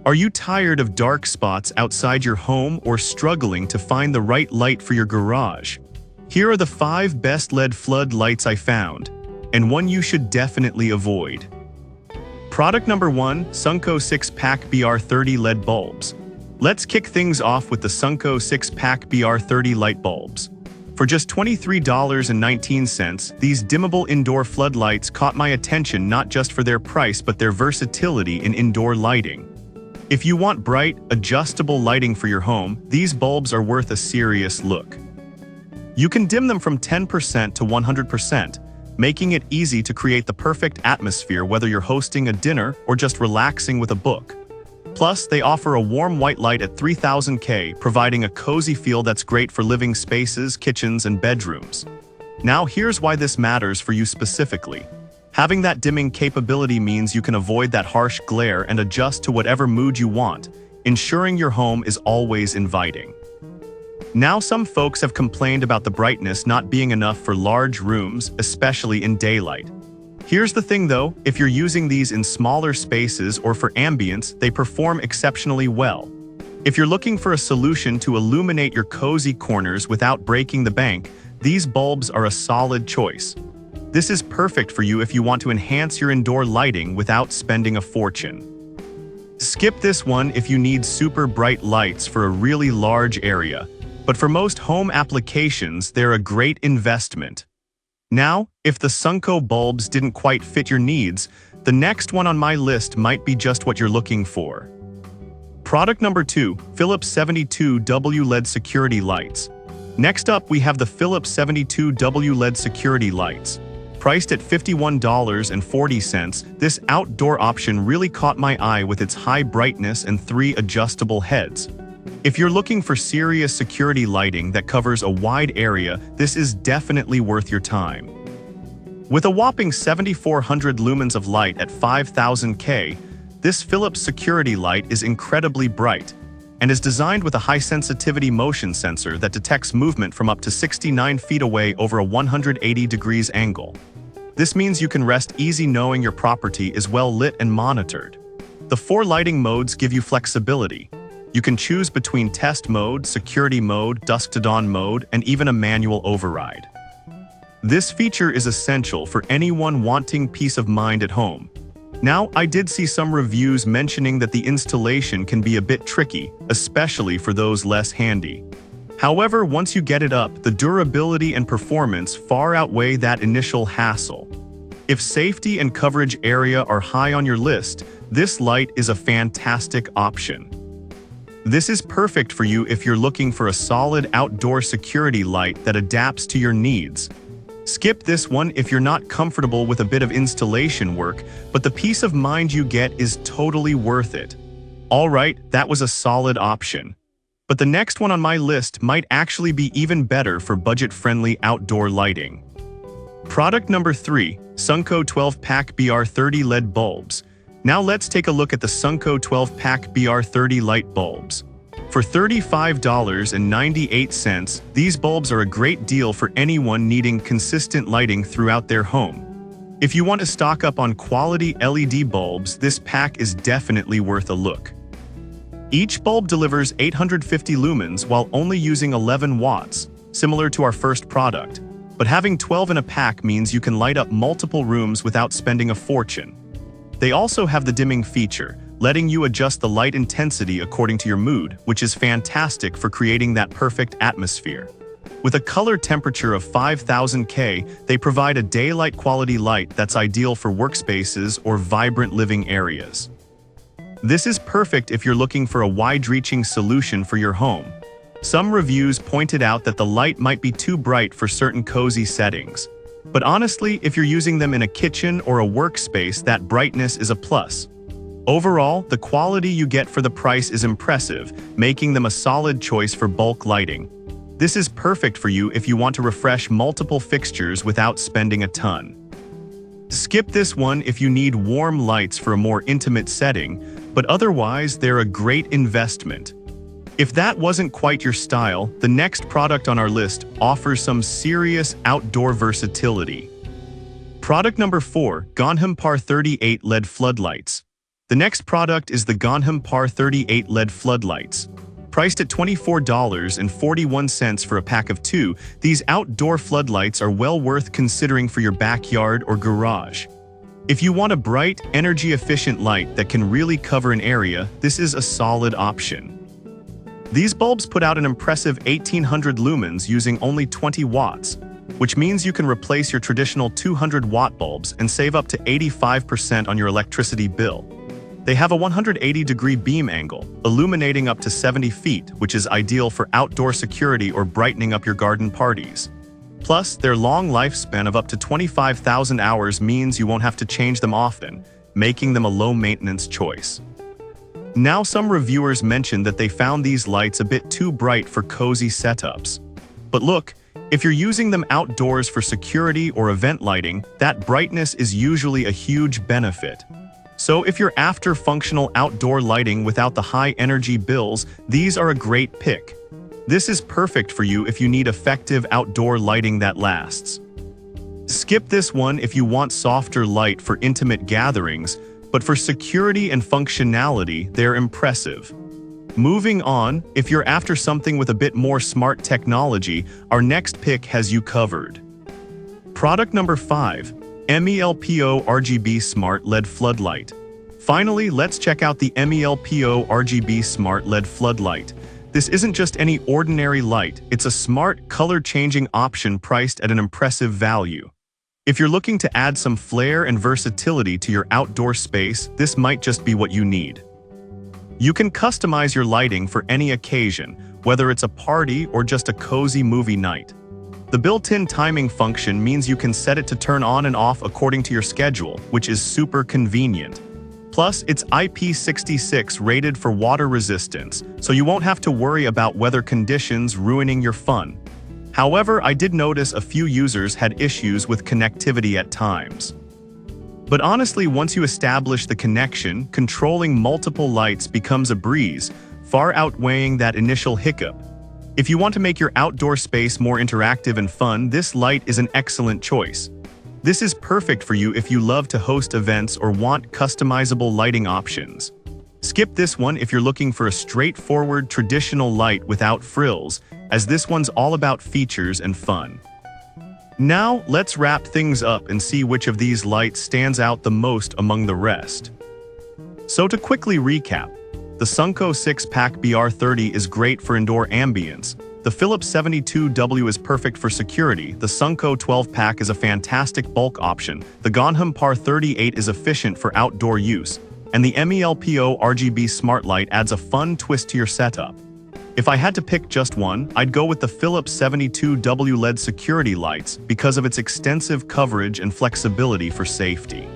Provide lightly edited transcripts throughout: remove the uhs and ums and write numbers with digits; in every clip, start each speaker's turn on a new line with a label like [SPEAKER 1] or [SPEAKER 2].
[SPEAKER 1] Are you tired of dark spots outside your home or struggling to find the right light for your garage? Here are the 5 best LED floodlights I found, and one you should definitely avoid. Product number 1, Sunco 6-pack BR30 LED bulbs. Let's kick things off with the Sunco 6-pack BR30 light bulbs. For just $23.19, these dimmable indoor floodlights caught my attention not just for their price but their versatility in indoor lighting. If you want bright, adjustable lighting for your home, these bulbs are worth a serious look. You can dim them from 10% to 100%, making it easy to create the perfect atmosphere whether you're hosting a dinner or just relaxing with a book. Plus, they offer a warm white light at 3000 K, providing a cozy feel that's great for living spaces, kitchens, and bedrooms. Now here's why this matters for you specifically. Having that dimming capability means you can avoid that harsh glare and adjust to whatever mood you want, ensuring your home is always inviting. Now some folks have complained about the brightness not being enough for large rooms, especially in daylight. Here's the thing though, if you're using these in smaller spaces or for ambience, they perform exceptionally well. If you're looking for a solution to illuminate your cozy corners without breaking the bank, these bulbs are a solid choice. This is perfect for you if you want to enhance your indoor lighting without spending a fortune. Skip this one if you need super bright lights for a really large area, but for most home applications, they're a great investment. Now, if the Sunco bulbs didn't quite fit your needs, the next one on my list might be just what you're looking for. Product number 2, Philips 72W LED Security Lights. Next up, we have the Philips 72W LED Security Lights. Priced at $51.40, this outdoor option really caught my eye with its high brightness and 3 adjustable heads. If you're looking for serious security lighting that covers a wide area, this is definitely worth your time. With a whopping 7,400 lumens of light at 5000 K, this Philips security light is incredibly bright and is designed with a high-sensitivity motion sensor that detects movement from up to 69 feet away over a 180 degrees angle. This means you can rest easy knowing your property is well lit and monitored. The 4 lighting modes give you flexibility. You can choose between test mode, security mode, dusk to dawn mode, and even a manual override. This feature is essential for anyone wanting peace of mind at home. Now, I did see some reviews mentioning that the installation can be a bit tricky, especially for those less handy. However, once you get it up, the durability and performance far outweigh that initial hassle. If safety and coverage area are high on your list, this light is a fantastic option. This is perfect for you if you're looking for a solid outdoor security light that adapts to your needs. Skip this one if you're not comfortable with a bit of installation work, but the peace of mind you get is totally worth it. Alright, that was a solid option. But the next one on my list might actually be even better for budget-friendly outdoor lighting. Product number 3, Sunco 12-pack BR30 LED bulbs. Now let's take a look at the Sunco 12-pack BR30 light bulbs. For $35.98, these bulbs are a great deal for anyone needing consistent lighting throughout their home. If you want to stock up on quality LED bulbs, this pack is definitely worth a look. Each bulb delivers 850 lumens while only using 11 watts, similar to our first product. But having 12 in a pack means you can light up multiple rooms without spending a fortune. They also have the dimming feature, letting you adjust the light intensity according to your mood, which is fantastic for creating that perfect atmosphere. With a color temperature of 5000 K, they provide a daylight quality light that's ideal for workspaces or vibrant living areas. This is perfect if you're looking for a wide-reaching solution for your home. Some reviews pointed out that the light might be too bright for certain cozy settings. But honestly, if you're using them in a kitchen or a workspace, that brightness is a plus. Overall, the quality you get for the price is impressive, making them a solid choice for bulk lighting. This is perfect for you if you want to refresh multiple fixtures without spending a ton. Skip this one if you need warm lights for a more intimate setting, but otherwise they're a great investment. If that wasn't quite your style, the next product on our list offers some serious outdoor versatility. Product number 4, Gonham Par 38 LED Floodlights. The next product is the Gonham Par 38 LED floodlights. Priced at $24.41 for a pack of 2, these outdoor floodlights are well worth considering for your backyard or garage. If you want a bright, energy-efficient light that can really cover an area, this is a solid option. These bulbs put out an impressive 1800 lumens using only 20 watts, which means you can replace your traditional 200-watt bulbs and save up to 85% on your electricity bill. They have a 180-degree beam angle, illuminating up to 70 feet, which is ideal for outdoor security or brightening up your garden parties. Plus, their long lifespan of up to 25,000 hours means you won't have to change them often, making them a low-maintenance choice. Now, some reviewers mentioned that they found these lights a bit too bright for cozy setups. But look, if you're using them outdoors for security or event lighting, that brightness is usually a huge benefit. So if you're after functional outdoor lighting without the high energy bills, these are a great pick. This is perfect for you if you need effective outdoor lighting that lasts. Skip this one if you want softer light for intimate gatherings, but for security and functionality, they're impressive. Moving on, if you're after something with a bit more smart technology, our next pick has you covered. Product number 5. MELPO RGB Smart LED Floodlight. Finally, let's check out the MELPO RGB Smart LED Floodlight. This isn't just any ordinary light, it's a smart, color-changing option priced at an impressive value. If you're looking to add some flair and versatility to your outdoor space, this might just be what you need. You can customize your lighting for any occasion, whether it's a party or just a cozy movie night. The built-in timing function means you can set it to turn on and off according to your schedule, which is super convenient. Plus, it's IP66 rated for water resistance, so you won't have to worry about weather conditions ruining your fun. However, I did notice a few users had issues with connectivity at times. But honestly, once you establish the connection, controlling multiple lights becomes a breeze, far outweighing that initial hiccup. If you want to make your outdoor space more interactive and fun, this light is an excellent choice. This is perfect for you if you love to host events or want customizable lighting options. Skip this one if you're looking for a straightforward, traditional light without frills, as this one's all about features and fun. Now, let's wrap things up and see which of these lights stands out the most among the rest. So to quickly recap, the Sunco 6-pack BR30 is great for indoor ambience. The Philips 72W is perfect for security. The Sunco 12-pack is a fantastic bulk option. The Gonham Par 38 is efficient for outdoor use. And the MELPO RGB Smart Light adds a fun twist to your setup. If I had to pick just one, I'd go with the Philips 72W LED security lights because of its extensive coverage and flexibility for safety.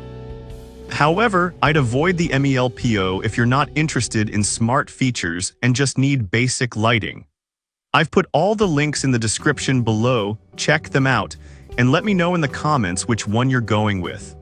[SPEAKER 1] However, I'd avoid the MELPO if you're not interested in smart features and just need basic lighting. I've put all the links in the description below, check them out, and let me know in the comments which one you're going with.